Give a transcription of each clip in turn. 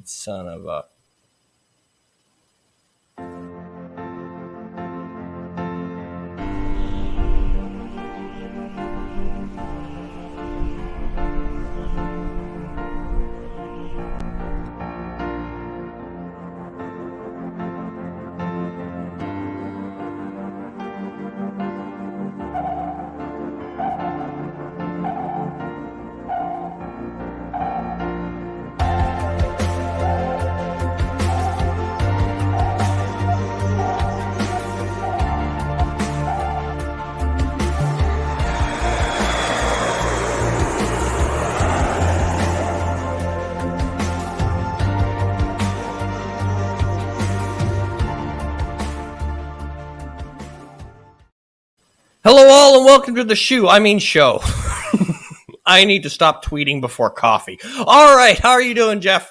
son of a... Hello all and welcome to the show. I need to stop tweeting before coffee. All right, how are you doing, Jeff?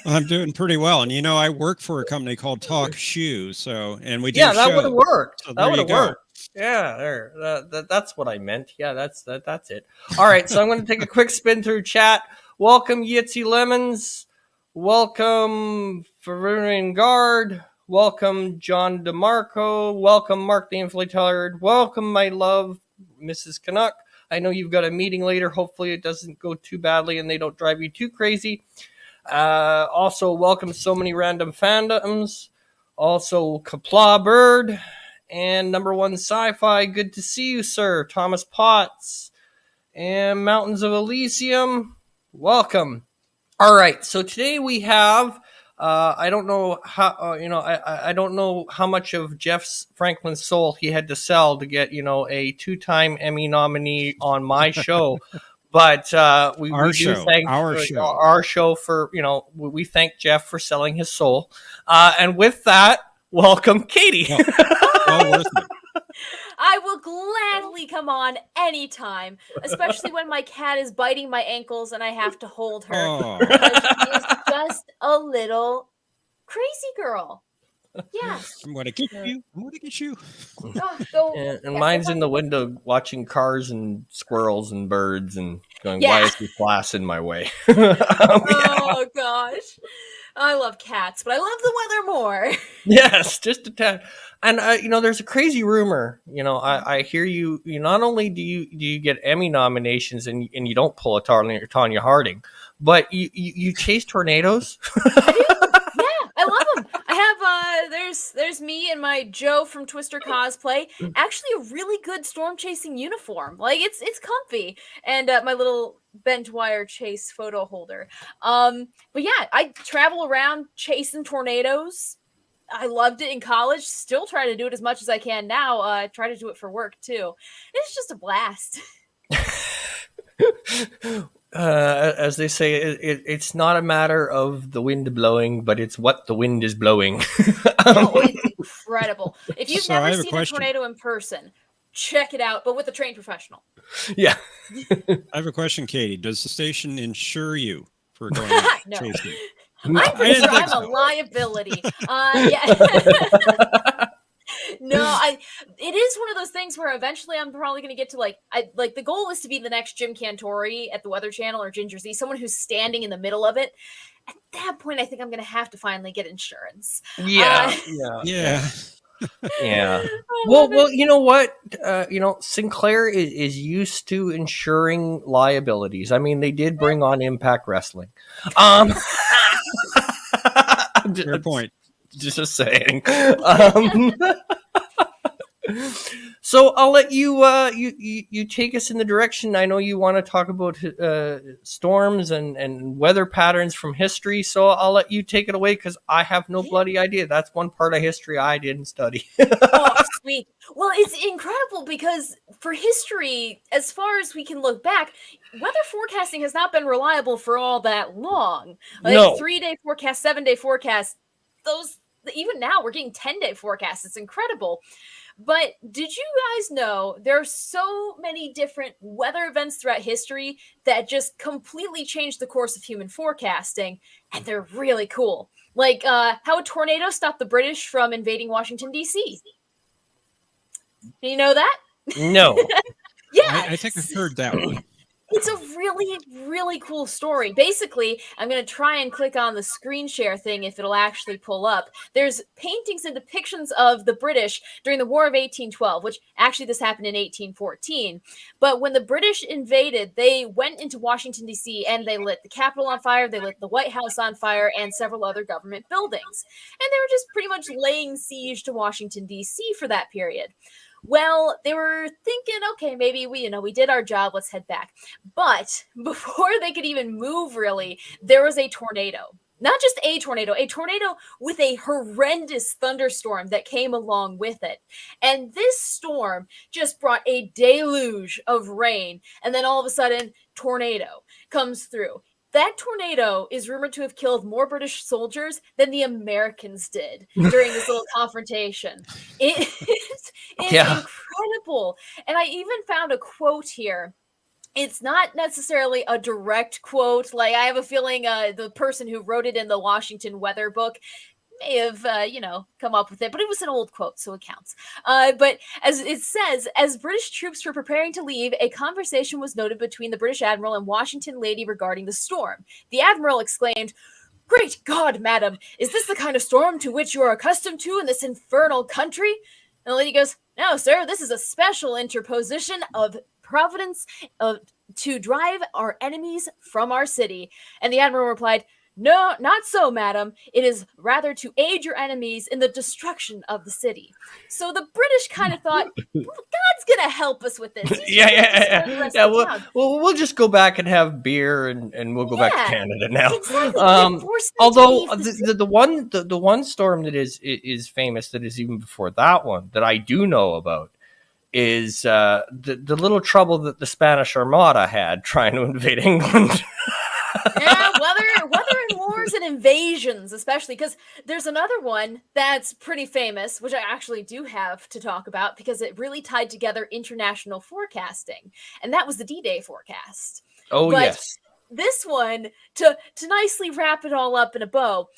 I'm doing pretty well. And I work for a company called Talk Shoe. And we do that would have worked. So that would have worked. Yeah, there. That's what I meant. Yeah, that's it. All right, so I'm going to take a quick spin through chat. Welcome, Yitzy Lemons. Welcome, Farunian Guard. Welcome, John DeMarco. Welcome, Mark the Inflatard. Welcome, my love, Mrs. Canuck. I know you've got a meeting later. Hopefully it doesn't go too badly and they don't drive you too crazy. Also, welcome so many random fandoms. Also, Kapla Bird. And number one sci-fi. Good to see you, sir. Thomas Potts. And Mountains of Elysium. Welcome. All right, so today we have... I don't know how, I don't know how much of Jeff Franklin's soul he had to sell to get, a 2-time Emmy nominee on my show. But we thank our show for, we thank Jeff for selling his soul. And with that, welcome, Katie. Well worth it. I will gladly come on anytime, especially when my cat is biting my ankles and I have to hold her. Because she is just a little crazy girl. Yeah. I'm going to get you. And mine's in the window watching cars and squirrels and birds and going, why is this glass in my way? Oh, gosh. I love cats, but I love the weather more. Yes, just a tad. And there's a crazy rumor. I hear you. Not only do you get Emmy nominations and you don't pull a Tanya Harding, but you chase tornadoes. I do. Yeah, I love them. I have there's me and my Joe from Twister cosplay. Actually, a really good storm chasing uniform. Like it's comfy, and my little bent wire chase photo holder. But yeah, I travel around chasing tornadoes. I loved it in college. Still try to do it as much as I can now. I try to do it for work too. It's just a blast. As they say, it's not a matter of the wind blowing, but it's what the wind is blowing. It's incredible. If you've never seen a tornado in person, check it out, but with a trained professional. Yeah. I have a question, Katie. Does the station insure you for going out chasing? I'm pretty sure I'm a liability. Yeah. No, it is one of those things where eventually I'm probably going to get to the goal is to be the next Jim Cantori at the Weather Channel or Ginger Z, someone who's standing in the middle of it. At that point, I think I'm going to have to finally get insurance. Yeah. Well, you know what? Sinclair is used to insuring liabilities. I mean, they did bring on Impact Wrestling. Fair point. Just saying. So I'll let you you take us in the direction. I know you want to talk about storms and weather patterns from history, so I'll let you take it away because I have no bloody idea. That's one part of history I didn't study. Oh, sweet. Well, it's incredible because for history, as far as we can look back, weather forecasting has not been reliable for all that long. Like 3-day forecast, 7-day forecast, those even now we're getting 10-day forecasts. It's incredible. But did you guys know there are so many different weather events throughout history that just completely changed the course of human forecasting, and they're really cool. Like how a tornado stopped the British from invading Washington, D.C. Do you know that? No. Yeah. I think I've heard that one. It's a really, really cool story. Basically, I'm going to try and click on the screen share thing if it'll actually pull up. There's paintings and depictions of the British during the War of 1812, which actually this happened in 1814. But when the British invaded, they went into Washington, D.C., and they lit the Capitol on fire, they lit the White House on fire, and several other government buildings. And they were just pretty much laying siege to Washington, D.C. for that period. Well, they were thinking, okay, maybe we did our job, let's head back. But before they could even move, really, there was a tornado. Not just a tornado with a horrendous thunderstorm that came along with it. And this storm just brought a deluge of rain. And then all of a sudden, tornado comes through. That tornado is rumored to have killed more British soldiers than the Americans did during this little confrontation. It's incredible. And I even found a quote here. It's not necessarily a direct quote. Like, I have a feeling the person who wrote it in the Washington weather book may have, come up with it, but it was an old quote, so it counts. But as it says, as British troops were preparing to leave, a conversation was noted between the British Admiral and Washington lady regarding the storm. The Admiral exclaimed, "Great God, madam, is this the kind of storm to which you are accustomed to in this infernal country?" And the lady goes, "No, sir, this is a special interposition of Providence to drive our enemies from our city." And the Admiral replied, "No, not so, madam. It is rather to aid your enemies in the destruction of the city." So the British kind of thought, well, God's going to help us with this. Yeah. We'll just go back and have beer and we'll go back to Canada now. Exactly. Although the one storm that is famous, that is even before that one, that I do know about, is the little trouble that the Spanish Armada had trying to invade England. Yeah, weather and wars and invasions, especially, because there's another one that's pretty famous, which I actually do have to talk about because it really tied together international forecasting, and that was the D-Day forecast. Oh, but yes. This one, to nicely wrap it all up in a bow,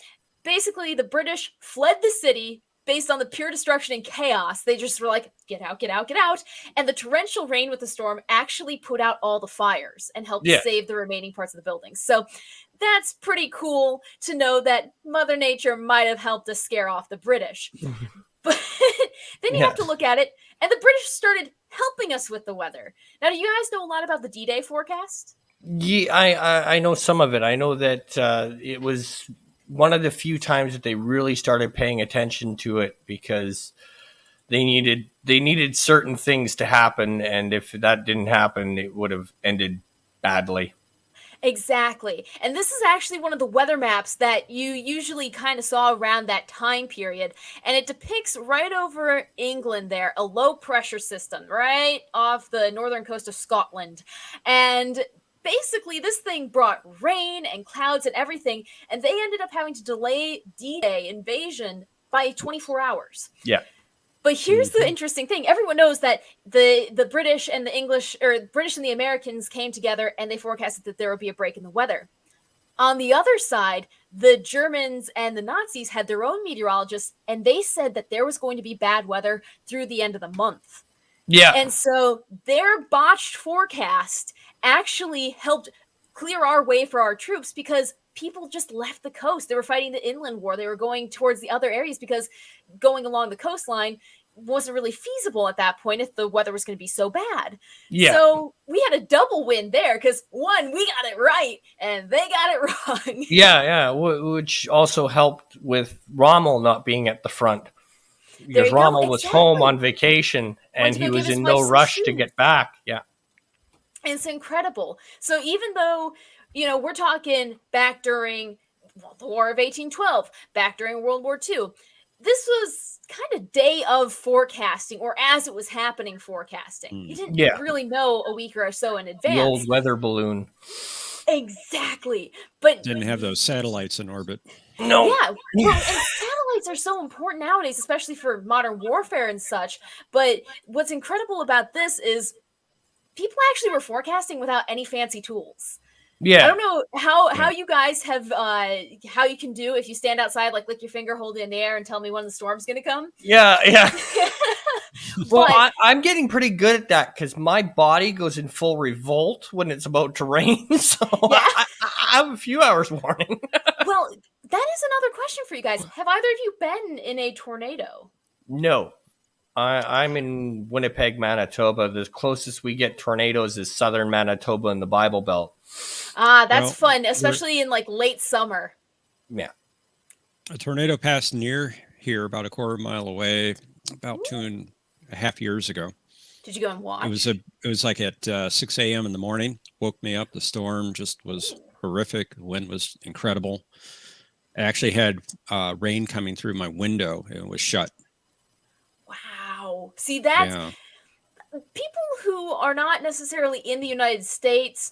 basically the British fled the city based on the pure destruction and chaos. They just were like, get out, get out, get out. And the torrential rain with the storm actually put out all the fires and helped save the remaining parts of the buildings. So that's pretty cool to know that Mother Nature might have helped us scare off the British. But then you have to look at it, and the British started helping us with the weather. Now, do you guys know a lot about the D-Day forecast? Yeah, I know some of it. I know that it was one of the few times that they really started paying attention to it because they needed certain things to happen, and if that didn't happen, it would have ended badly. Exactly. And this is actually one of the weather maps that you usually kind of saw around that time period. And it depicts right over England there, a low pressure system right off the northern coast of Scotland. And basically, this thing brought rain and clouds and everything, and they ended up having to delay D-Day invasion by 24 hours. Yeah. But here's the interesting thing. Everyone knows that the British and the English, or British and the Americans came together and they forecasted that there would be a break in the weather. On the other side, the Germans and the Nazis had their own meteorologists, and they said that there was going to be bad weather through the end of the month. Yeah. And so their botched forecast actually helped clear our way for our troops because people just left the coast. They were fighting the inland war. They were going towards the other areas because going along the coastline wasn't really feasible at that point if the weather was going to be so bad. Yeah. So we had a double win there because, one, we got it right and they got it wrong. Yeah. Which also helped with Rommel not being at the front. Because Rommel was home on vacation and he was in no rush to get back. Yeah. It's incredible. So even though, we're talking back during the War of 1812, back during World War II, this was kind of day of forecasting, or as it was happening forecasting. You didn't really know a week or so in advance. The old weather balloon. Exactly. But didn't have those satellites in orbit. No. Yeah. Well, and satellites are so important nowadays, especially for modern warfare and such. But what's incredible about this is people actually were forecasting without any fancy tools. Yeah. I don't know how you guys have how you can do if you stand outside, like lick your finger, hold it in the air, and tell me when the storm's gonna come. Yeah. Well, But I'm getting pretty good at that because my body goes in full revolt when it's about to rain. So yeah. I have a few hours warning. Well, that is another question for you guys. Have either of you been in a tornado? No. I'm in Winnipeg, Manitoba. The closest we get tornadoes is southern Manitoba in the Bible Belt. Ah, that's fun, especially in like late summer. Yeah. A tornado passed near here about a quarter mile away about 2.5 years ago. Did you go and watch? It was like at 6 a.m. in the morning. Woke me up. The storm just was horrific. The wind was incredible. I actually had rain coming through my window. It was shut. Wow. See, that's people who are not necessarily in the United States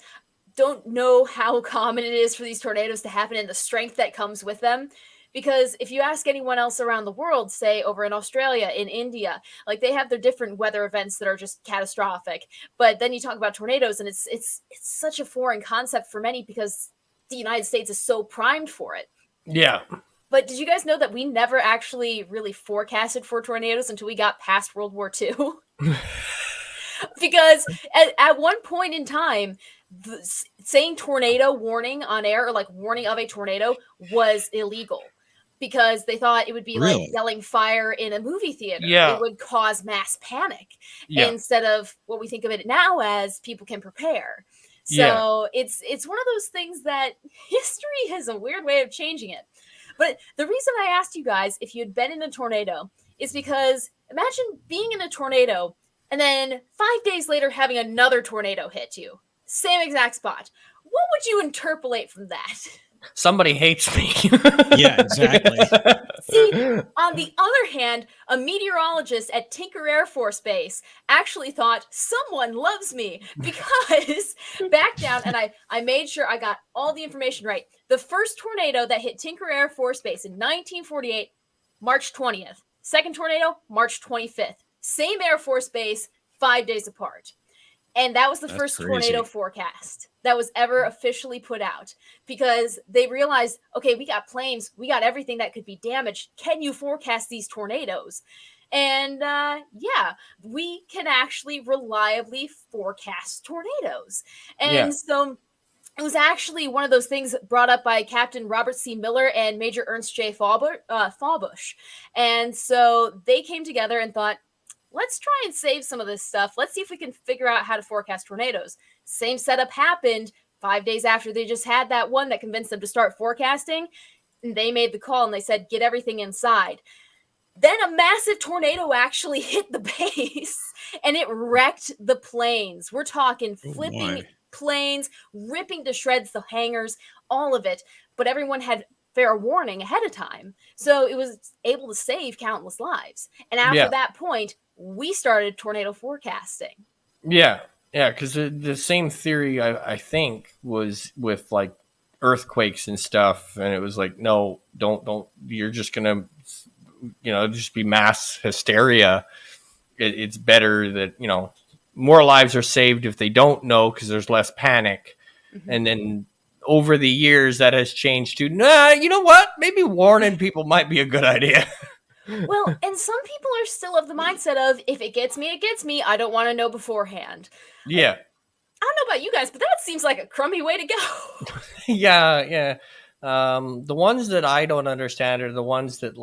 don't know how common it is for these tornadoes to happen and the strength that comes with them. Because if you ask anyone else around the world, say over in Australia, in India, like they have their different weather events that are just catastrophic. But then you talk about tornadoes, and it's such a foreign concept for many because the United States is so primed for it. Yeah. But did you guys know that we never actually really forecasted for tornadoes until we got past World War II? Because at one point in time, saying tornado warning on air or like warning of a tornado was illegal because they thought it would be like yelling fire in a movie theater. Yeah. It would cause mass panic instead of what we think of it now as people can prepare. So it's one of those things that history has a weird way of changing it. But the reason I asked you guys if you had been in a tornado is because imagine being in a tornado and then 5 days later having another tornado hit you. Same exact spot. What would you interpolate from that? Somebody hates me. Yeah, exactly. See, on the other hand, a meteorologist at Tinker Air Force Base actually thought someone loves me because back down, and I made sure I got all the information right. The first tornado that hit Tinker Air Force Base in 1948, March 20th. Second tornado, March 25th. Same Air Force Base, 5 days apart. And that was the first tornado forecast that was ever officially put out because they realized, okay, we got planes, we got everything that could be damaged. Can you forecast these tornadoes? And we can actually reliably forecast tornadoes. And so it was actually one of those things brought up by Captain Robert C. Miller and Major Ernst J. Fawbush. And so they came together and thought, let's try and save some of this stuff. Let's see if we can figure out how to forecast tornadoes. Same setup happened 5 days after they just had that one that convinced them to start forecasting. And they made the call and they said, get everything inside. Then a massive tornado actually hit the base and it wrecked the planes. We're talking flipping planes, ripping to shreds the hangars, all of it. But everyone had fair warning ahead of time. So it was able to save countless lives. And after that point, we started tornado forecasting. Yeah, because the same theory, I think, was with like earthquakes and stuff. And it was like, no, don't. You're just going to, just be mass hysteria. It's better that, more lives are saved if they don't know because there's less panic. Mm-hmm. And then over the years, that has changed to, you know what? Maybe warning people might be a good idea. Well, and some people are still of the mindset of, if it gets me, it gets me. I don't want to know beforehand. Yeah. I don't know about you guys, but that seems like a crummy way to go. Yeah. The ones that I don't understand are the ones that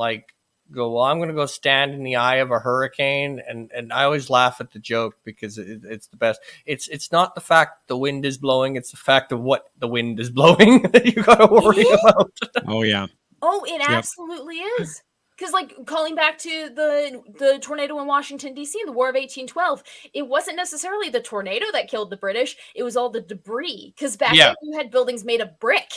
go, well, I'm going to go stand in the eye of a hurricane. And I always laugh at the joke because it's the best. It's not the fact the wind is blowing. It's the fact of what the wind is blowing that you got to worry about. Oh, yeah. Oh, it absolutely is. Because, calling back to the tornado in Washington, D.C. in the War of 1812, it wasn't necessarily the tornado that killed the British. It was all the debris. Because back then, you had buildings made of brick.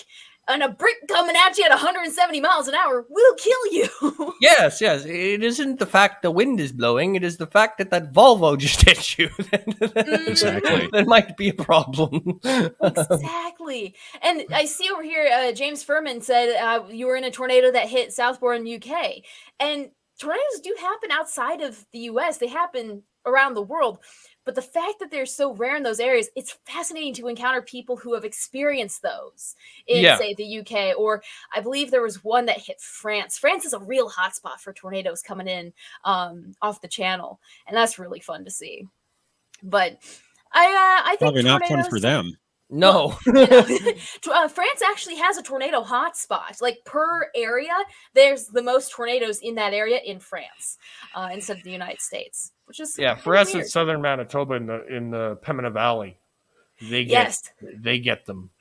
And a brick coming at you at 170 miles an hour will kill you. Yes. It isn't the fact the wind is blowing. It is the fact that Volvo just hit you. Exactly. That might be a problem. Exactly. And I see over here, James Furman said you were in a tornado that hit Southbourne, UK. And tornadoes do happen outside of the U.S. They happen around the world. But the fact that they're so rare in those areas, it's fascinating to encounter people who have experienced those in, say, the UK, or I believe there was one that hit France. France is a real hotspot for tornadoes coming in off the channel, and that's really fun to see. But I think probably not fun for them. No. Well, France actually has a tornado hotspot. Like, per area, there's the most tornadoes in that area in France instead of the United States, which is for us, it's southern Manitoba in the Pembina Valley. They get them,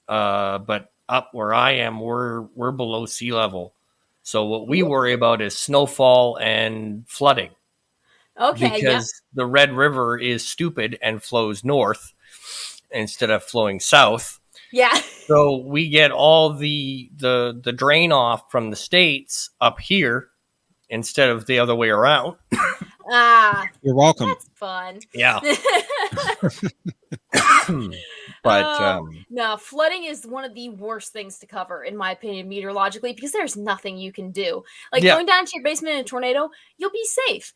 but up where I am, we're below sea level. So what we worry about is snowfall and flooding. Okay, because the Red River is stupid and flows north instead of flowing south. Yeah. So we get all the drain off from the States up here instead of the other way around. You're welcome. That's fun. Yeah. But no, flooding is one of the worst things to cover, in my opinion, meteorologically, because there's nothing you can do. Like, going down to your basement in a tornado, you'll be safe.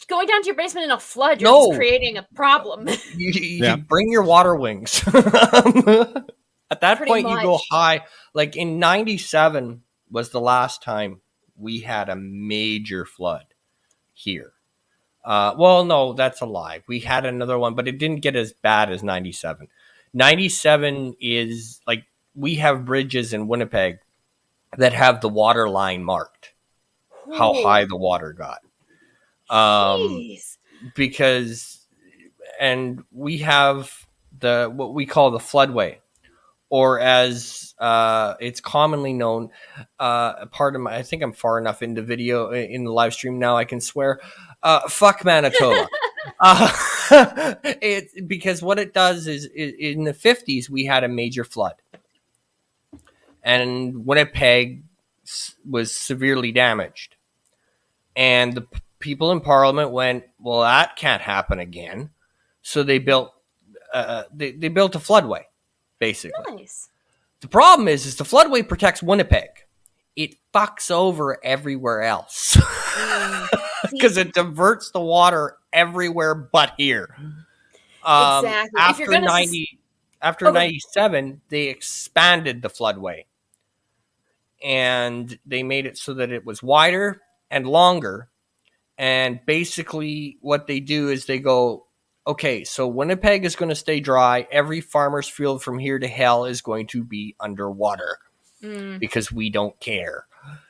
Going down to your basement in a flood, you're just creating a problem. You bring your water wings. At that point, you go high. Like, in 97 was the last time we had a major flood here. Well, no, that's a lie. We had another one, but it didn't get as bad as 97. 97 is like, we have bridges in Winnipeg that have the water line marked, how high the water got. Because, and we have what we call the floodway, or as it's commonly known, part of my, I think I'm far enough into video in the live stream now I can swear, fuck Manitoba. It's because what it does is in the 50s we had a major flood, and Winnipeg was severely damaged, and the people in Parliament went, well, that can't happen again. So they built they built a floodway, basically. Nice. The problem is the floodway protects Winnipeg. It fucks over everywhere else because it diverts the water everywhere but here. Exactly. After 97, they expanded the floodway, and they made it so that it was wider and longer. And basically what they do is they go, okay, so Winnipeg is going to stay dry. Every farmer's field from here to hell is going to be underwater because we don't care.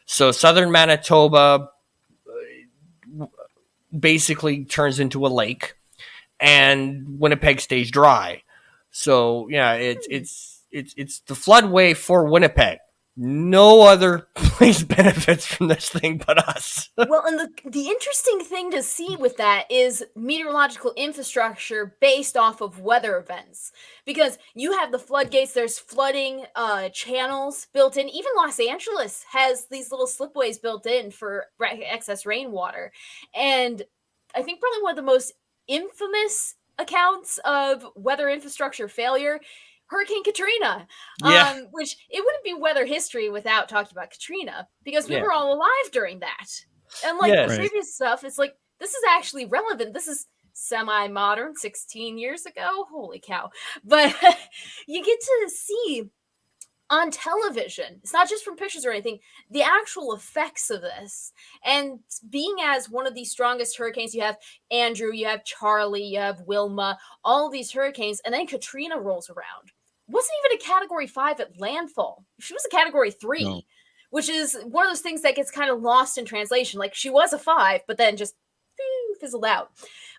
So southern Manitoba basically turns into a lake, and Winnipeg stays dry. So yeah, it's the floodway for Winnipeg. No other place benefits from this thing but us. Well, and the interesting thing to see with that is meteorological infrastructure based off of weather events. Because you have the floodgates, there's flooding channels built in. Even Los Angeles has these little slipways built in for excess rainwater. And I think probably one of the most infamous accounts of weather infrastructure failure, Hurricane Katrina, which it wouldn't be weather history without talking about Katrina, because we were all alive during that. And like the previous stuff, it's like, this is actually relevant. This is semi-modern, 16 years ago. Holy cow. But you get to see on television, it's not just from pictures or anything, the actual effects of this. And being as one of the strongest hurricanes, you have Andrew, you have Charlie, you have Wilma, all of these hurricanes, and then Katrina rolls around. Wasn't even a category 5 at landfall. She was a category 3, which is one of those things that gets kind of lost in translation. Like, she was a 5, but then just fizzled out.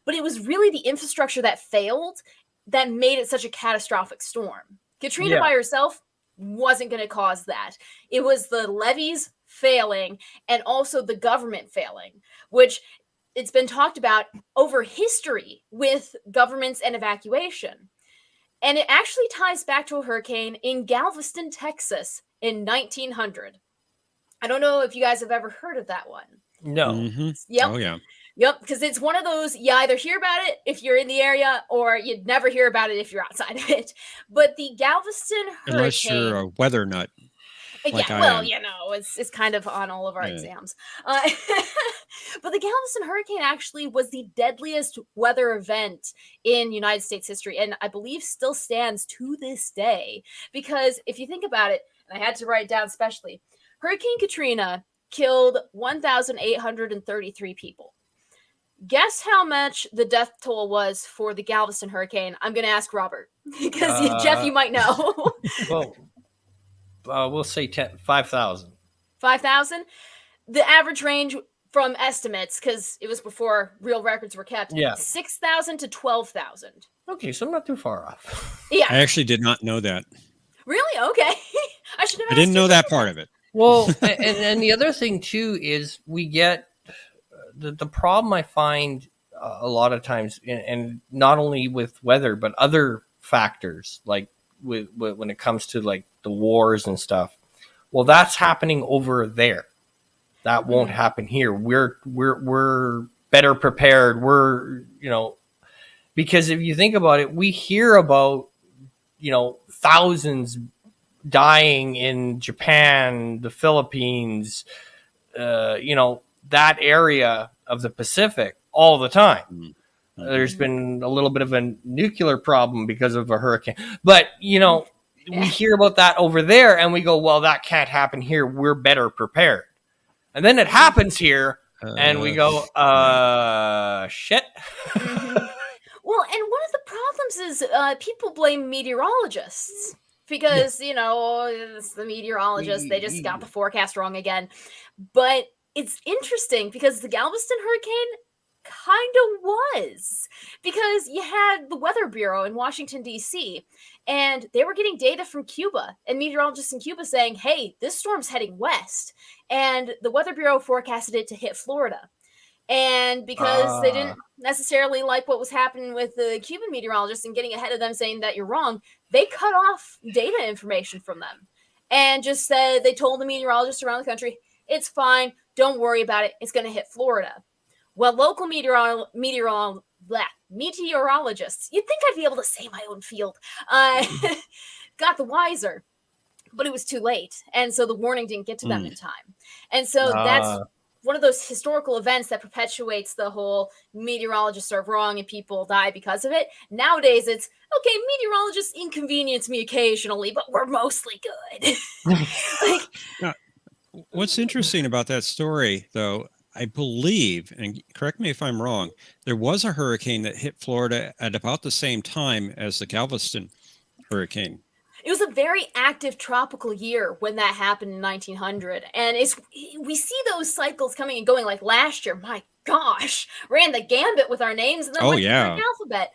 But it was really the infrastructure that failed that made it such a catastrophic storm. Katrina by herself wasn't going to cause that. It was the levees failing and also the government failing, which it's been talked about over history with governments and evacuation. And it actually ties back to a hurricane in Galveston, Texas in 1900. I don't know if you guys have ever heard of that one. No. Mm-hmm. Yep. Oh, yeah. Yep, because it's one of those, you either hear about it if you're in the area, or you'd never hear about it if you're outside of it. But the Galveston hurricane... Unless you're a weather nut. Like yeah, I well, am. it's kind of on all of our exams. But the Galveston hurricane actually was the deadliest weather event in United States history, and I believe still stands to this day. Because if you think about it, and I had to write it down specially, Hurricane Katrina killed 1,833 people. Guess how much the death toll was for the Galveston hurricane? I'm going to ask Robert because Jeff, you might know. Well, we'll say 5,000. 5,000. The average range from estimates, because it was before real records were kept, 6,000 to 12,000. Okay, so I'm not too far off. Yeah, I actually did not know that. Really? Okay. I should have. I didn't know that part of it. Well, and the other thing too is we get the problem I find a lot of times, and not only with weather but other factors, like with when it comes to like the wars and stuff. Well, that's happening over there. That won't happen here. We're better prepared. We're because if you think about it, we hear about thousands dying in Japan, the Philippines, that area of the Pacific all the time. Mm-hmm. There's been a little bit of a nuclear problem because of a hurricane, but we hear about that over there and we go, well, that can't happen here. We're better prepared. And then it happens here and we go, shit. Well, and one of the problems is people blame meteorologists. Because, it's the meteorologists, they just got the forecast wrong again. But it's interesting because the Galveston hurricane kind of was. Because you had the Weather Bureau in Washington, D.C., and they were getting data from Cuba and meteorologists in Cuba saying, hey, this storm's heading west. And the Weather Bureau forecasted it to hit Florida. And because they didn't necessarily like what was happening with the Cuban meteorologists and getting ahead of them saying that you're wrong, they cut off data information from them and just said, they told the meteorologists around the country, it's fine, don't worry about it, it's going to hit Florida. Well, local meteorologists, you'd think I'd be able to say my own field, got the wiser, but it was too late. And so the warning didn't get to them in time. And so that's one of those historical events that perpetuates the whole meteorologists are wrong and people die because of it. Nowadays, it's, okay, meteorologists inconvenience me occasionally, but we're mostly good. What's interesting about that story, though, I believe, and correct me if I'm wrong, there was a hurricane that hit Florida at about the same time as the Galveston hurricane. It was a very active tropical year when that happened in 1900. And we see those cycles coming and going. Like last year, my gosh, ran the gambit with our names and then went to the alphabet.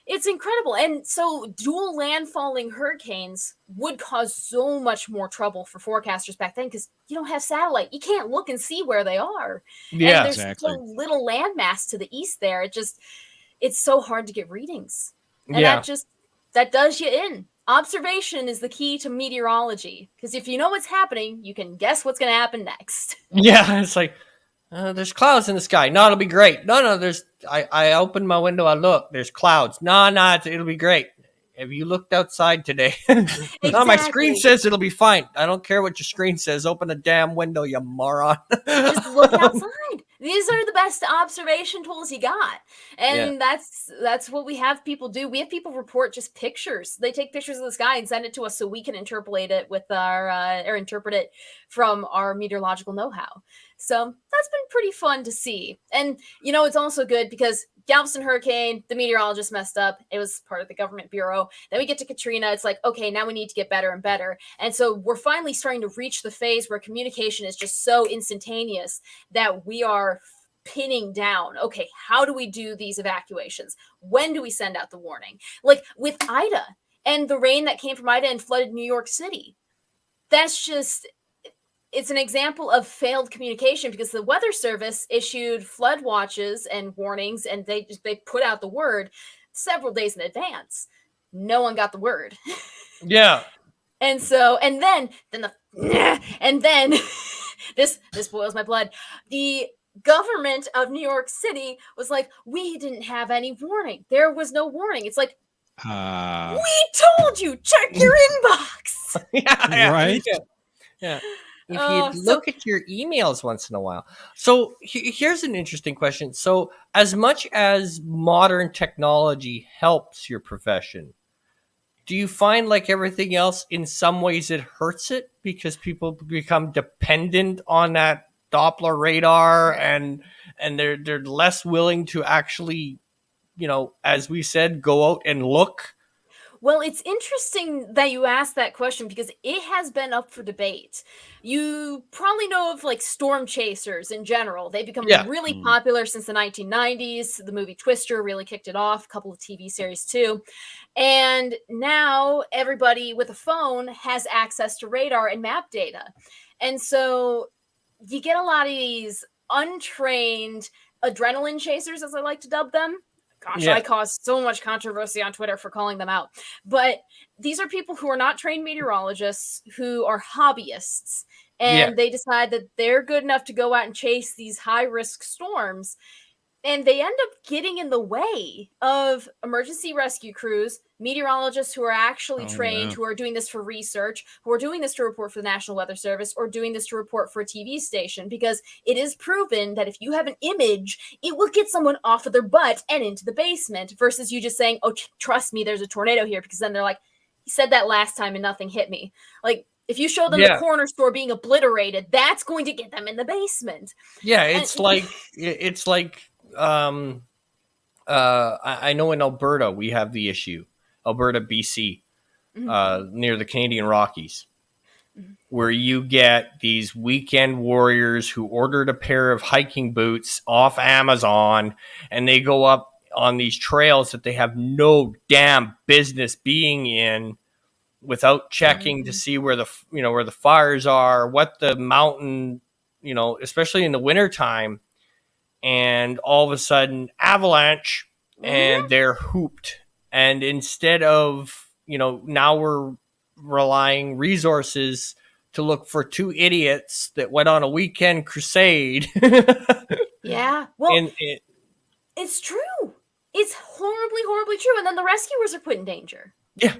It's incredible. And so dual landfalling hurricanes would cause so much more trouble for forecasters back then because you don't have satellite. You can't look and see where they are. Yeah, and there's so little landmass to the east there. It's so hard to get readings. And that does you in. Observation is the key to meteorology because if you know what's happening, you can guess what's going to happen next. Yeah, it's like there's clouds in the sky. No, it'll be great. No, I opened my window. I look. There's clouds. No, it'll be great. Have you looked outside today? Exactly. No, my screen says it'll be fine. I don't care what your screen says. Open a damn window, you moron. Just look outside. These are the best observation tools you got. And that's what we have people do. We have people report just pictures. They take pictures of the sky and send it to us so we can interpolate it with or interpret it from our meteorological know-how. So that's been pretty fun to see. And, it's also good because Galveston hurricane, the meteorologist messed up. It was part of the government bureau. Then we get to Katrina. It's like, okay, now we need to get better and better. And so we're finally starting to reach the phase where communication is just so instantaneous that we are pinning down, okay, how do we do these evacuations? When do we send out the warning? Like with Ida and the rain that came from Ida and flooded New York City. That's just... It's an example of failed communication because the Weather Service issued flood watches and warnings, and they put out the word several days in advance. No one got the word. Yeah. And so, and then this boils my blood. The government of New York City was like, we didn't have any warning. There was no warning. It's like, we told you, check your inbox. Yeah, right. Yeah. If you look at your emails once in a while. So here's an interesting question. So as much as modern technology helps your profession, do you find like everything else in some ways it hurts it because people become dependent on that Doppler radar and they're less willing to actually, as we said, go out and look? Well, it's interesting that you asked that question because it has been up for debate. You probably know of like storm chasers in general. They've become really popular since the 1990s. The movie Twister really kicked it off, a couple of TV series too. And now everybody with a phone has access to radar and map data. And so you get a lot of these untrained adrenaline chasers, as I like to dub them. Gosh, I caused so much controversy on Twitter for calling them out. But these are people who are not trained meteorologists, who are hobbyists. And they decide that they're good enough to go out and chase these high-risk storms. And they end up getting in the way of emergency rescue crews, meteorologists who are actually trained, who are doing this for research, who are doing this to report for the National Weather Service, or doing this to report for a TV station, because it is proven that if you have an image, it will get someone off of their butt and into the basement, versus you just saying, oh, trust me, there's a tornado here, because then they're like, he said that last time and nothing hit me. Like, if you show them the corner store being obliterated, that's going to get them in the basement. Yeah, it's like I know in Alberta we have the issue, Alberta, BC, near the Canadian Rockies, where you get these weekend warriors who ordered a pair of hiking boots off Amazon, and they go up on these trails that they have no damn business being in without checking to see where the fires are, what the mountain, especially in the wintertime. And all of a sudden, avalanche, and they're hooped. And instead of, now we're relying resources to look for two idiots that went on a weekend crusade. Yeah. Well, it's true. It's horribly, horribly true. And then the rescuers are put in danger. Yeah.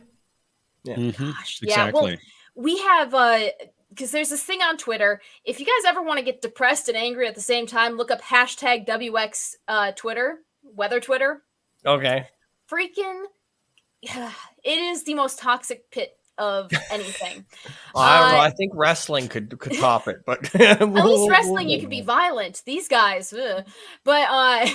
Gosh, exactly. Yeah. Well, we have... because there's this thing on Twitter. If you guys ever want to get depressed and angry at the same time, look up hashtag WX Twitter, weather Twitter. Okay. Freaking, it is the most toxic pit of anything. I don't know. I think wrestling could top it, but at least wrestling you can be violent. These guys, but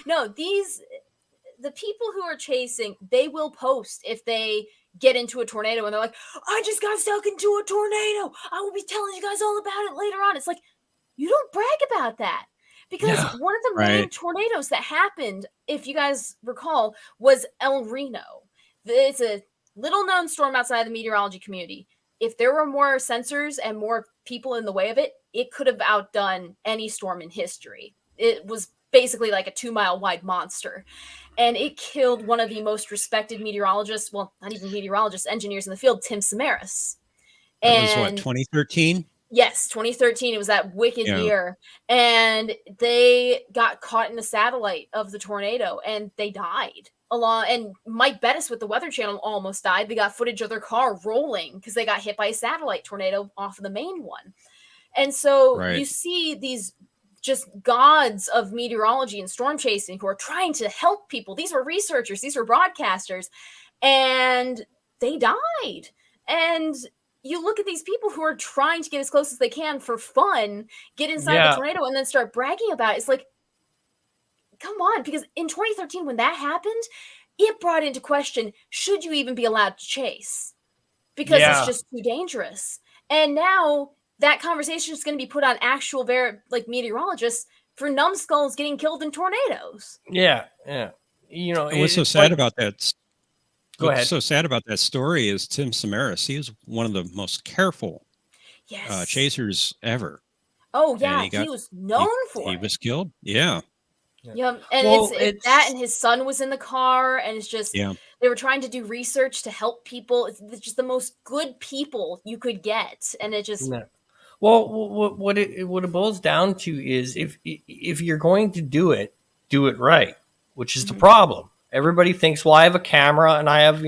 no, the people who are chasing, they will post if they get into a tornado and they're like, I just got stuck into a tornado. I will be telling you guys all about it later on. It's like, you don't brag about that, because one of the main tornadoes that happened, if you guys recall, was El Reno. It's a little known storm outside the meteorology community. If there were more sensors and more people in the way of it, it could have outdone any storm in history. It was basically like a 2-mile wide monster. And it killed one of the most respected meteorologists, well, not even meteorologists, engineers in the field, Tim Samaras. And that was what, 2013? Yes, 2013. It was that wicked year. And they got caught in a satellite of the tornado and they died. And Mike Bettis with the Weather Channel almost died. They got footage of their car rolling because they got hit by a satellite tornado off of the main one. And so you see these just gods of meteorology and storm chasing who are trying to help people. These were researchers, these were broadcasters, and they died. And you look at these people who are trying to get as close as they can for fun, get inside the tornado, and then start bragging about it. It's like, come on, because in 2013, when that happened, it brought into question, should you even be allowed to chase? Because it's just too dangerous. And now that conversation is going to be put on actual meteorologists for numbskulls getting killed in tornadoes. Yeah. What's so sad about that? Go ahead. What's so sad about that story is Tim Samaras. He was one of the most careful chasers ever. Oh yeah, he was known for it. He was killed. Yeah. Yeah, and it's that, and his son was in the car, and it's just they were trying to do research to help people. It's just the most good people you could get, and it just. Well, what it boils down to is if you're going to do it right, which is the problem. Everybody thinks, well, I have a camera and I have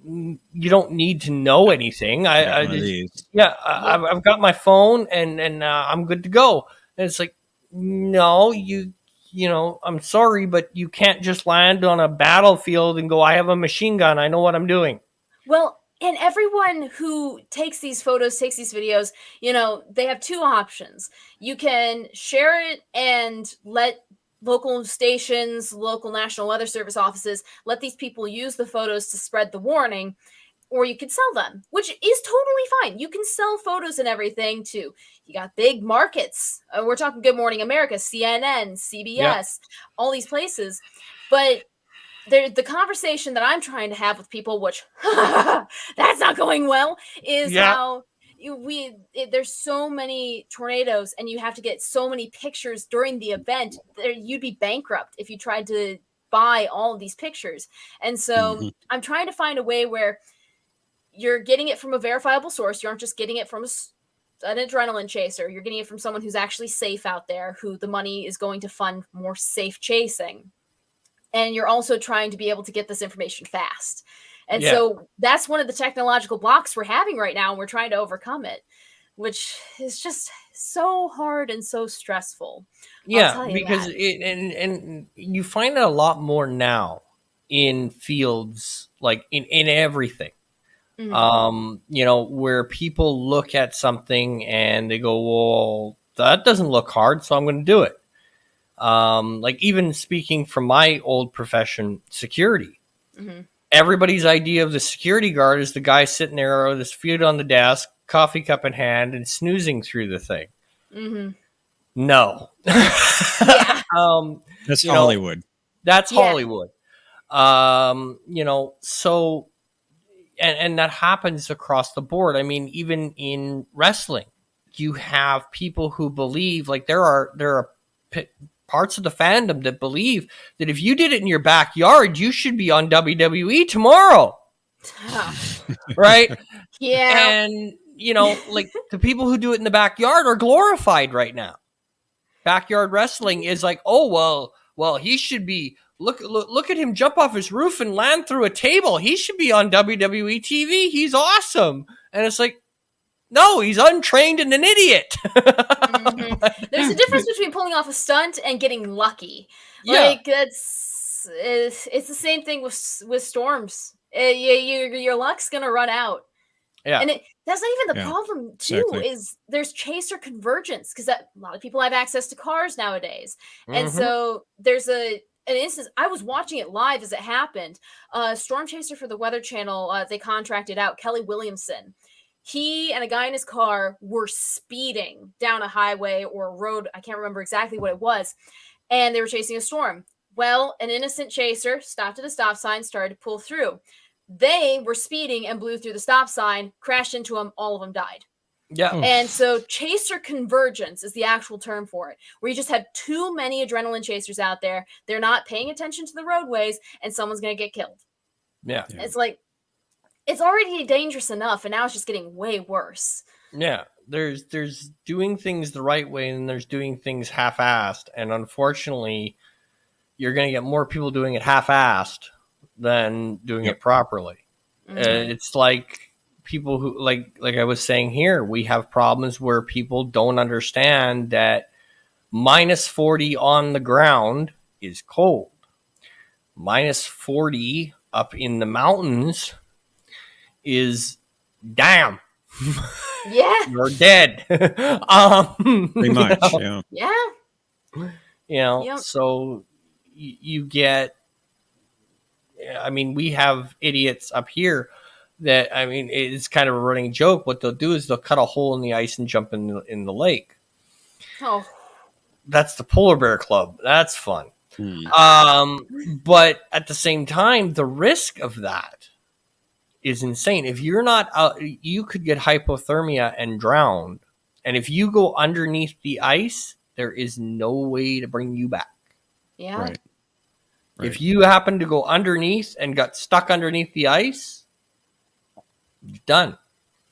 you don't need to know anything. I've got my phone and I'm good to go. And it's like, no, you know, I'm sorry, but you can't just land on a battlefield and go, I have a machine gun, I know what I'm doing. Well, and everyone who takes these photos, takes these videos, you know, they have two options. You can share it and let local stations, local National Weather Service offices, let these people use the photos to spread the warning, or you could sell them, which is totally fine. You can sell photos and everything too. You got big markets. We're talking Good Morning America, CNN, CBS, all these places. But the conversation that I'm trying to have with people, which that's not going well, is how there's so many tornadoes and you have to get so many pictures during the event. You'd be bankrupt if you tried to buy all of these pictures. And so I'm trying to find a way where you're getting it from a verifiable source. You aren't just getting it from an adrenaline chaser. You're getting it from someone who's actually safe out there, who the money is going to fund more safe chasing. And you're also trying to be able to get this information fast. And so that's one of the technological blocks we're having right now, and we're trying to overcome it, which is just so hard and so stressful. Yeah, because and you find it a lot more now in fields, like in everything. You know, where people look at something and they go, well, that doesn't look hard, so I'm going to do it. Like even speaking from my old profession, security, everybody's idea of the security guard is the guy sitting there with his feet on the desk, coffee cup in hand, and snoozing through the thing. No. That's Hollywood. That's Hollywood. You know, so, and that happens across the board. I mean, even in wrestling, you have people who believe, like there are parts of the fandom that believe that if you did it in your backyard, you should be on WWE tomorrow. Right? Yeah. And, you know, like the people who do it in the backyard are glorified right now. Backyard wrestling is like, oh, well, he should be, look at him jump off his roof and land through a table. He should be on WWE TV. He's awesome. And it's like, no, he's untrained and an idiot. There's a difference between pulling off a stunt and getting lucky. Like it's the same thing with storms. Your luck's gonna run out. Yeah, and that's not even the problem too. Exactly. Is there's chaser convergence, because a lot of people have access to cars nowadays, and so there's an instance. I was watching it live as it happened. Storm chaser for the Weather Channel. They contracted out Kelly Williamson. He and a guy in his car were speeding down a highway or a road. I can't remember exactly what it was. And they were chasing a storm. Well, an innocent chaser stopped at a stop sign, started to pull through. They were speeding and blew through the stop sign, crashed into him. All of them died. Yeah. And so chaser convergence is the actual term for it, where you just have too many adrenaline chasers out there. They're not paying attention to the roadways, and someone's going to get killed. Yeah. It's like, it's already dangerous enough, and now it's just getting way worse. Yeah, there's doing things the right way, and there's doing things half-assed, and unfortunately, you're going to get more people doing it half-assed than doing it properly. It's like people who, like I was saying here, we have problems where people don't understand that minus 40 on the ground is cold. Minus 40 up in the mountains is damn. Yeah. You're dead. Pretty much, Yeah. You know, so you get, I mean, we have idiots up here that, I mean, it's kind of a running joke. What they'll do is they'll cut a hole in the ice and jump in the lake. Oh. That's the Polar Bear Club. That's fun. But at the same time, the risk of that is insane. If you're not out, you could get hypothermia and drown. And if you go underneath the ice, there is no way to bring you back. Yeah. Right. If you happen to go underneath and got stuck underneath the ice, you're done.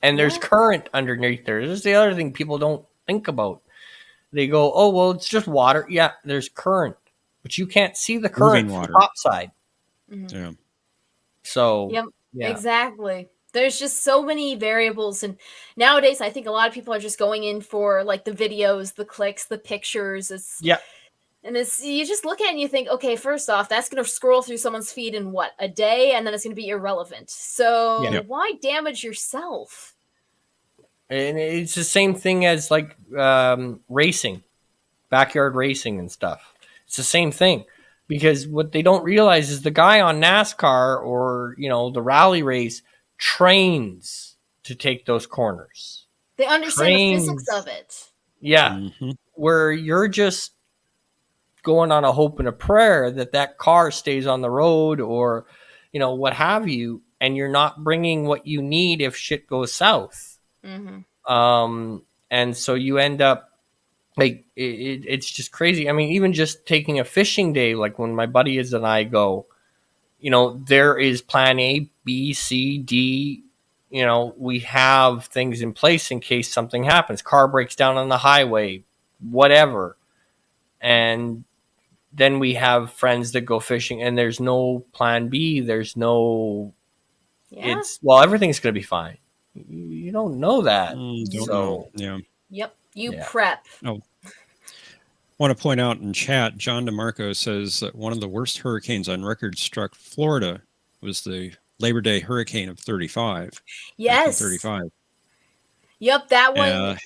And there's current underneath there. This is the other thing people don't think about. They go, oh, well, it's just water. Yeah, there's current. But you can't see the current from the top side. Yeah. So Exactly. There's just so many variables, and nowadays I think a lot of people are just going in for like the videos, the clicks, the pictures. And you just look at it and you think, okay, first off, that's going to scroll through someone's feed in what, a day, and then it's going to be irrelevant. So why damage yourself? And it's the same thing as like racing, backyard racing and stuff. It's the same thing, because what they don't realize is the guy on NASCAR or, you know, the rally race trains to take those corners. They understand the physics of it. Yeah. Mm-hmm. Where you're just going on a hope and a prayer that car stays on the road, or, you know, what have you, and you're not bringing what you need if shit goes south. Mm-hmm. And so you end up like, it's just crazy. I mean, even just taking a fishing day, like when my buddies and I go, you know, there is plan A, B, C, D. You know, we have things in place in case something happens. Car breaks down on the highway, whatever. And then we have friends that go fishing and there's no plan B. There's no, everything's going to be fine. You don't know that. Don't know. Yeah. Yep. Prep. Oh. I want to point out in chat, John DeMarco says that one of the worst hurricanes on record struck Florida was the Labor Day hurricane of 35. Yes. 35. Yep, that one.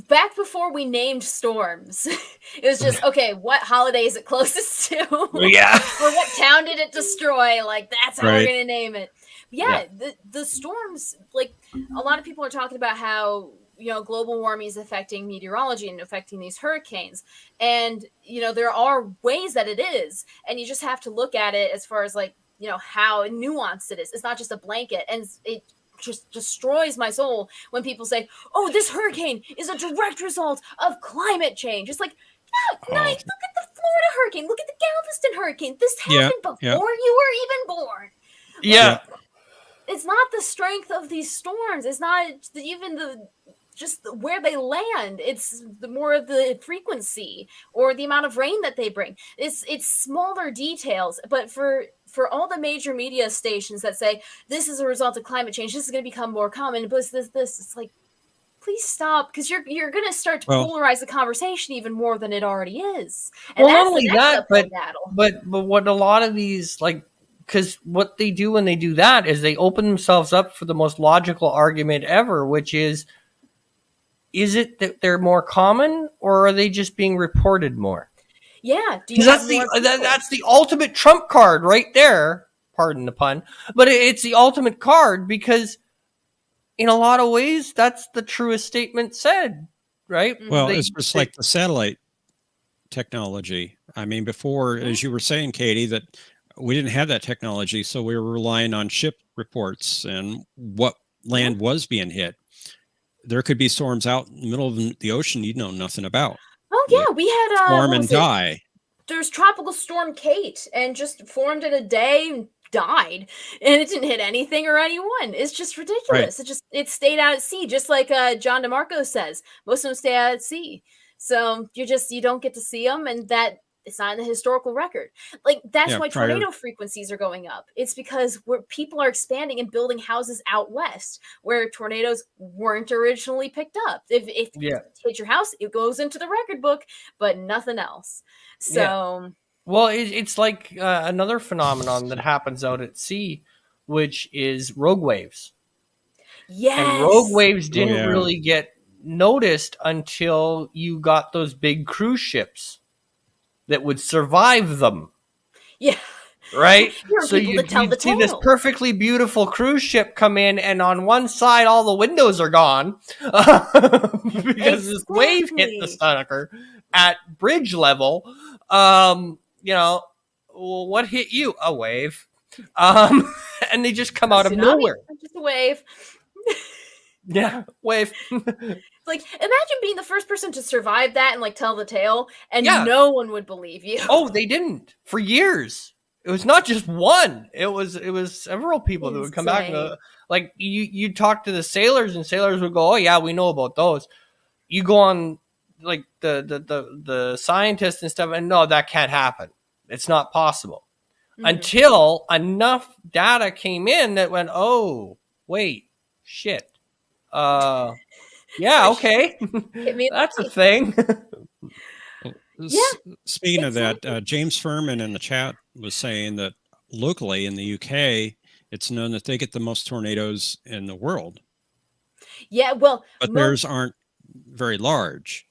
Back before we named storms, it was just, okay, what holiday is it closest to? Yeah. Or what town did it destroy? Like, that's how we're going to name it. But the storms, like, a lot of people are talking about how, you know, global warming is affecting meteorology and affecting these hurricanes. And, you know, there are ways that it is. And you just have to look at it as far as, like, you know, how nuanced it is. It's not just a blanket. And it just destroys my soul when people say, oh, this hurricane is a direct result of climate change. It's like, no, look at the Florida hurricane. Look at the Galveston hurricane. This happened before you were even born. Yeah. It's not the strength of these storms. It's not even just where they land. It's more of the frequency or the amount of rain that they bring. It's smaller details, but for all the major media stations that say this is a result of climate change, this is going to become more common, this, it's like, please stop, because you're going to start to polarize the conversation even more than it already is. And not only that, but what a lot of these, like, because what they do when they do that is they open themselves up for the most logical argument ever, which is it that they're more common, or are they just being reported more? Yeah. That's the ultimate trump card right there. Pardon the pun. But it's the ultimate card, because in a lot of ways, that's the truest statement said, right? Well, it's just like the satellite technology. I mean, before, as you were saying, Katie, that we didn't have that technology, so we were relying on ship reports and what land was being hit. There could be storms out in the middle of the ocean you know nothing about. Oh yeah, we had form and die. There's Tropical Storm Kate, and just formed in a day and died, and it didn't hit anything or anyone. It's just ridiculous. Right. It stayed out at sea, just like John DeMarco says. Most of them stay out at sea, so you don't get to see them, and that. It's not in the historical record. Like, that's why tornado frequencies are going up. It's because people are expanding and building houses out west where tornadoes weren't originally picked up. If you hit your house, it goes into the record book, but nothing else. So, well, it's like another phenomenon that happens out at sea, which is rogue waves. Yes. And rogue waves didn't really get noticed until you got those big cruise ships that would survive them. Yeah. Right? So you see this perfectly beautiful cruise ship come in, and on one side all the windows are gone because this wave hit the sucker at bridge level. You know, well, what hit you? A wave. And they just come out of nowhere. Just a wave. Yeah, wave. Like, imagine being the first person to survive that and like tell the tale, and no one would believe you. Oh, they didn't for years. It was not just one. It was several people that would come back. And, like, you talk to the sailors, and sailors would go, "Oh yeah, we know about those." You go on like the scientists and stuff, and no, that can't happen. It's not possible. until enough data came in that went, oh, wait, shit. Yeah, okay. Hit me. That's a thing. Yeah, Speaking of that, exactly. James Furman in the chat was saying that locally in the UK, it's known that they get the most tornadoes in the world, Yeah, well, but theirs aren't very large.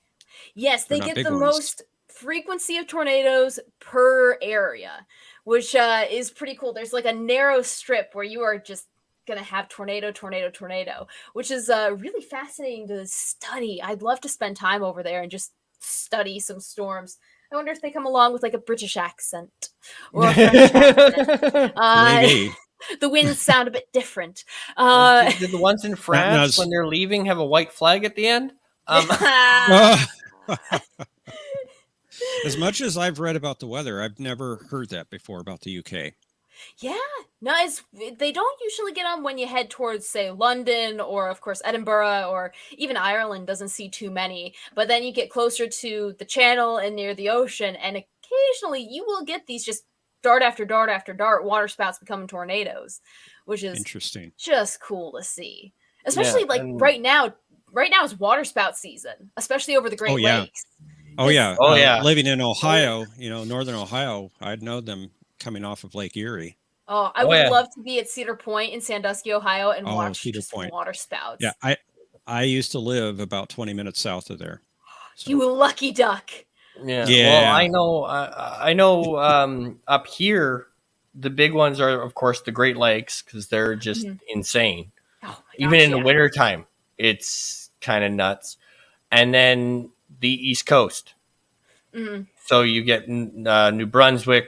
yes, They're they not get big the ones. most frequency of tornadoes per area, which is pretty cool. There's like a narrow strip where you are just gonna have tornado, tornado, tornado, which is really fascinating to study. I'd love to spend time over there and just study some storms. I wonder if they come along with like a British accent or a French accent. Maybe. The winds sound a bit different. Did the ones in France, when they're leaving, have a white flag at the end? As much as I've read about the weather, I've never heard that before about the UK. Yeah, no, they don't usually get on when you head towards, say, London or, of course, Edinburgh, or even Ireland doesn't see too many. But then you get closer to the Channel and near the ocean, and occasionally you will get these just dart after dart after dart waterspouts becoming tornadoes, which is interesting, just cool to see. Especially right now. Right now is waterspout season, especially over the Great Lakes. Oh yeah. Living in Ohio, northern Ohio, I'd know them coming off of Lake Erie. Oh, I would love to be at Cedar Point in Sandusky, Ohio, and watch just waterspouts. Yeah, I used to live about 20 minutes south of there. So. You lucky duck. Yeah. Well, I know. Up here, the big ones are, of course, the Great Lakes, because they're just insane. Oh, even in the wintertime, it's kind of nuts. And then the East Coast. So you get New Brunswick,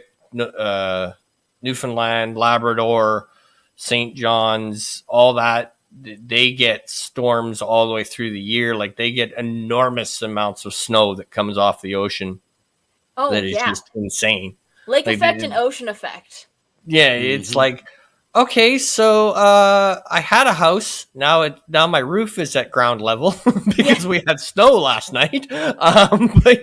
Newfoundland, Labrador, St. John's, all that. They get storms all the way through the year. Like, they get enormous amounts of snow that comes off the ocean. Oh, that is just insane. Lake effect and ocean effect. Yeah, it's like, okay, so I had a house. Now my roof is at ground level because we had snow last night. But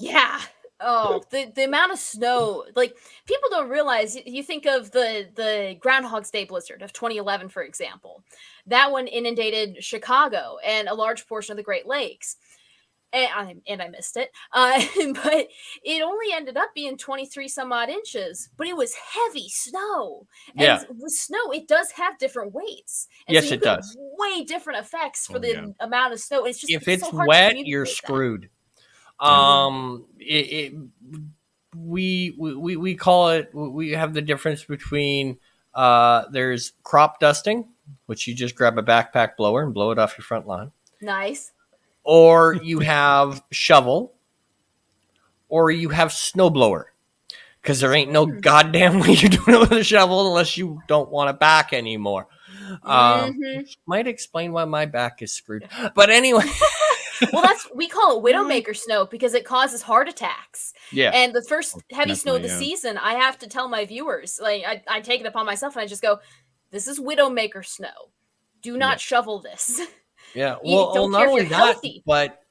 yeah. Oh, the amount of snow, like, people don't realize. You think of the Groundhog's Day blizzard of 2011, for example. That one inundated Chicago and a large portion of the Great Lakes. And I missed it. But it only ended up being 23 some odd inches, but it was heavy snow. And with snow, it does have different weights. And yes, so it does. Way different effects for the amount of snow. It's just, if it's so hard wet, you're screwed. We call it. We have the difference between there's crop dusting, which you just grab a backpack blower and blow it off your front lawn. Nice. Or you have shovel, or you have snowblower, because there ain't no goddamn way you're doing it with a shovel unless you don't want a back anymore. Might explain why my back is screwed. But anyway. Well, we call it Widowmaker Snow because it causes heart attacks. Yeah. And the first heavy snow of the season, I have to tell my viewers, like, I take it upon myself and I just go, this is Widowmaker Snow. Do not shovel this. Yeah, well, not only that, but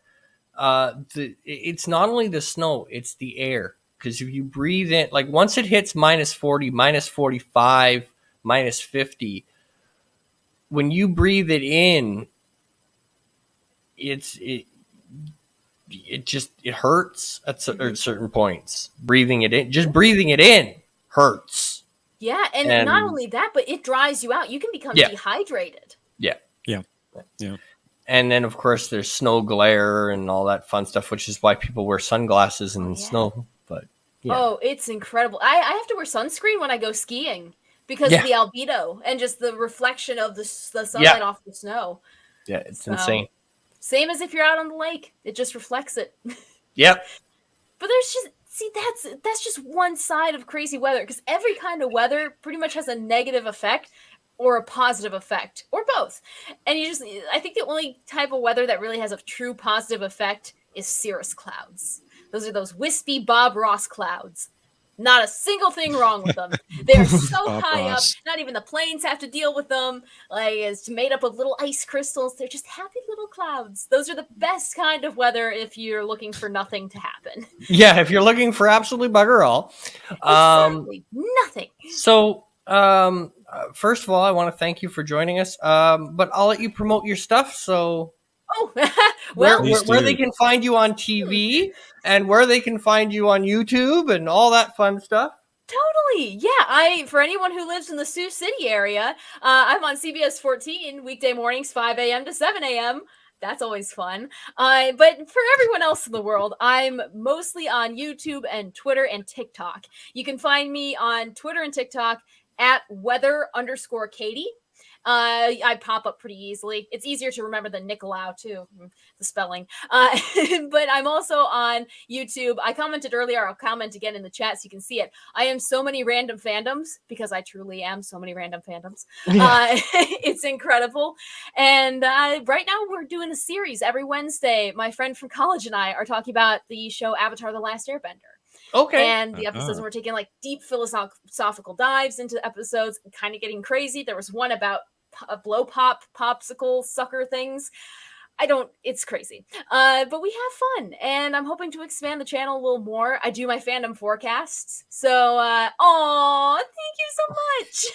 it's not only the snow, it's the air. Because if you breathe in, like, once it hits minus 40, minus 45, minus 50, when you breathe it in, it hurts at certain points. Breathing it in hurts. Yeah, and not only that, but it dries you out. You can become dehydrated. Yeah. Yeah. And then, of course, there's snow glare and all that fun stuff, which is why people wear sunglasses in snow. But it's incredible. I have to wear sunscreen when I go skiing because of the albedo and just the reflection of the sunlight off the snow. Yeah, it's insane. Same as if you're out on the lake. It just reflects it. Yep. But that's just one side of crazy weather, because every kind of weather pretty much has a negative effect or a positive effect, or both. And I think the only type of weather that really has a true positive effect is cirrus clouds. Those are those wispy Bob Ross clouds. Not a single thing wrong with them. They're so Oh, high up, boss. not even the planes have to deal with them. Like, it's made up of little ice crystals. They're just happy little clouds. Those are the best kind of weather if you're looking for nothing to happen. Yeah, if you're looking for absolutely bugger all. Exactly. Nothing. So, first of all, I want to thank you for joining us. But I'll let you promote your stuff. So, Oh, well, where they can find you on TV and where they can find you on YouTube and all that fun stuff. totally. Yeah, for anyone who lives in the Sioux City area, I'm on CBS 14 weekday mornings, 5 a.m. to 7 a.m. That's always fun. But for everyone else in the world, I'm mostly on YouTube and Twitter and TikTok. You can find me on Twitter and TikTok at weather_Katie. I pop up pretty easily. It's easier to remember than Nickolaou too, the spelling. But I'm also on YouTube. I commented earlier. I'll comment again in the chat so you can see it. I am so many random fandoms because I truly am so many random fandoms. It's incredible. And right now we're doing a series every Wednesday. My friend from college and I are talking about the show Avatar: The Last Airbender. Okay. And the episodes we're taking like deep philosophical dives into episodes, kind of getting crazy. There was one about blow pop popsicle sucker things. It's crazy. But we have fun, and I'm hoping to expand the channel a little more. I do my fandom forecasts. So, thank you so much.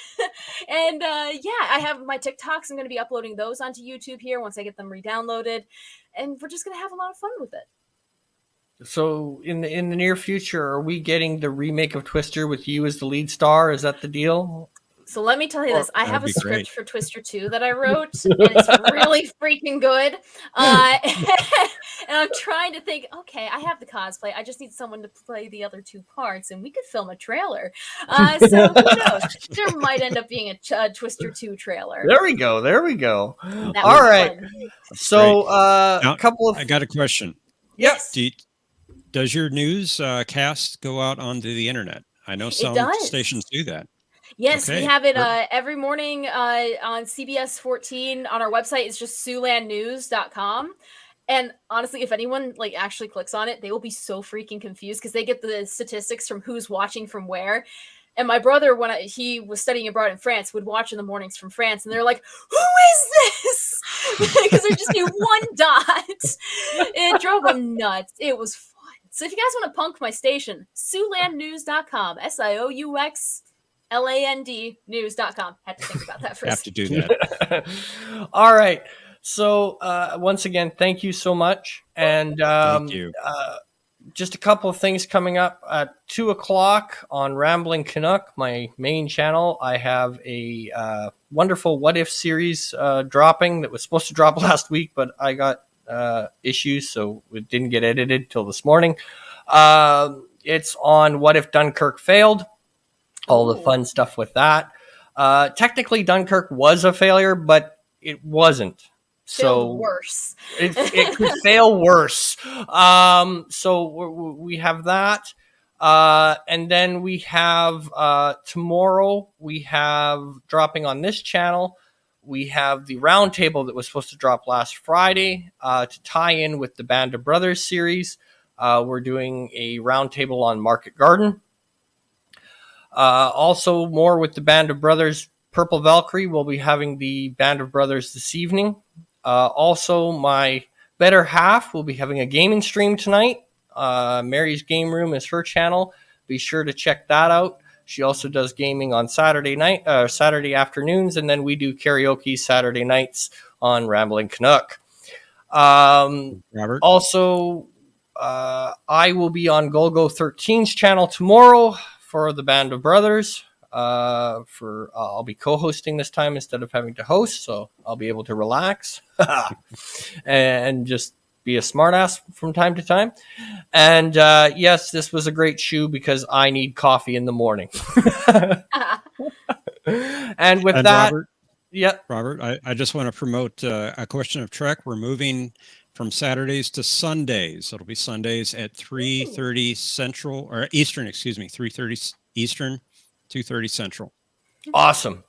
And yeah, I have my TikToks. I'm going to be uploading those onto YouTube here once I get them re-downloaded. And we're just going to have a lot of fun with it. So in the near future, are we getting the remake of Twister with you as the lead star? Is that the deal? So let me tell you this. I That'd have a be script great. for Twister 2 that I wrote, and it's really freaking good. And I'm trying to think, okay, I have the cosplay. I just need someone to play the other two parts, and we could film a trailer. So who knows? There might end up being a Twister 2 trailer. There we go. That All would be right. fun. So Now, a couple of I got a question. yes. Does your news cast go out onto the internet? I know some does. stations do that. Yes, Okay. we have it every morning on CBS 14 on our website. It's just SiouxlandNews.com. And honestly, if anyone like actually clicks on it, they will be so freaking confused because they get the statistics from who's watching from where. And my brother, when he was studying abroad in France, would watch in the mornings from France, and they're like, "Who is this?" Because there just be one dot. It drove them nuts. It was fun. So if you guys want to punk my station, SiouxlandNews.com, SIOUXLAND news.com. Had to think about that for a Have to second. do that. All right. So once again, thank you so much. And Thank you. just a couple of things coming up at 2:00 on Rambling Canuck, my main channel. I have a wonderful What If series dropping that was supposed to drop last week, but I got issues, so it didn't get edited till this morning. It's on What If Dunkirk Failed, all the fun stuff with that. Technically, Dunkirk was a failure, but it wasn't. So worse. it could fail worse. So we have that. And then we have tomorrow, we have dropping on this channel, we have the roundtable that was supposed to drop last Friday to tie in with the Band of Brothers series. We're doing a roundtable on Market Garden. Also, more with the Band of Brothers. Purple Valkyrie will be having the Band of Brothers this evening. Also, my better half will be having a gaming stream tonight. Mary's Game Room is her channel. Be sure to check that out. She also does gaming on Saturday afternoons, and then we do karaoke Saturday nights on Rambling Canuck. Robert? Also, I will be on Golgo 13's channel tomorrow for the Band of Brothers. I'll be co-hosting this time instead of having to host, so I'll be able to relax and just be a smartass from time to time. And yes, this was a great shoe because I need coffee in the morning. And that, Robert, yeah, Robert, I just want to promote a question of Trek. We're moving from Saturdays to Sundays. It'll be Sundays at 3:30 Central or Eastern, 3:30 Eastern, 2:30 Central. awesome.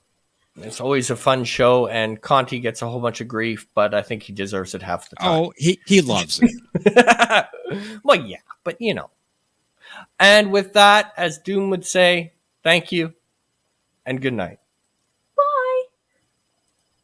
It's always a fun show, and Conti gets a whole bunch of grief, but I think he deserves it half the time. Oh, he loves it. Well, yeah, but you know. And with that, as Doom would say, thank you and good night.